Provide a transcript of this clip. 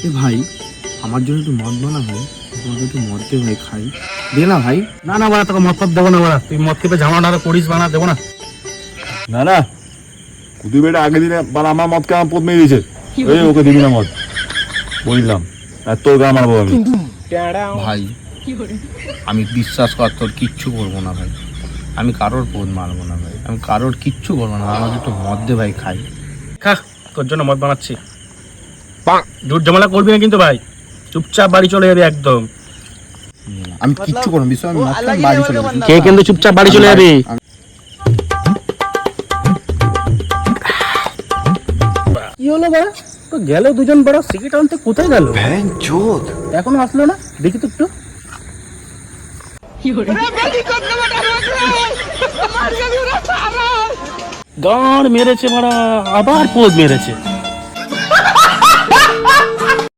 এ ভাই, আমার জন্য একটু মদ বানা ভাই, তোমাকে একটু মদ দে ভাই, খাই। দে না ভাই। না না বাড়া, তোকে মদ ফদ দেবো না বাড়া, তুই মদ খেপে ঝামেলা করিস বানা, দেবো না। না না, কুদি বেটা আগে দিনে বানা আমার মদ কেমন পদ মেয়ে দিয়েছে, এই ওকে দিবি না মদ, বললাম। আর তোর গান মারবো আমি। ভাই আমি বিশ্বাস কর, তোর কিচ্ছু করবো না ভাই, আমি কারোর পদ মারবো না ভাই, আমি কারোর কিচ্ছু করবো না, আমাকে একটু মদ দে ভাই, খাই। খা, তোর জন্য মদ বানাচ্ছি। জোর ঝামেলা করবি না কিন্তু ভাই, চুপচাপ বাড়ি চলে যাবি একদম। আমি কিচ্ছু করবো না, বিশ্বাস, আমি মদ খেয়ে বাড়ি চলে যাবো। কে কিন্তু চুপচাপ বাড়ি চলে যাবি। কি হলো বাড়া, তো গেল দুজন বড় সিগারেট আনতে, কোথায় গেল এখনো আসলো না, দেখি তো একটু। গান মেরেছে মারা, আবার পোজ মেরেছে।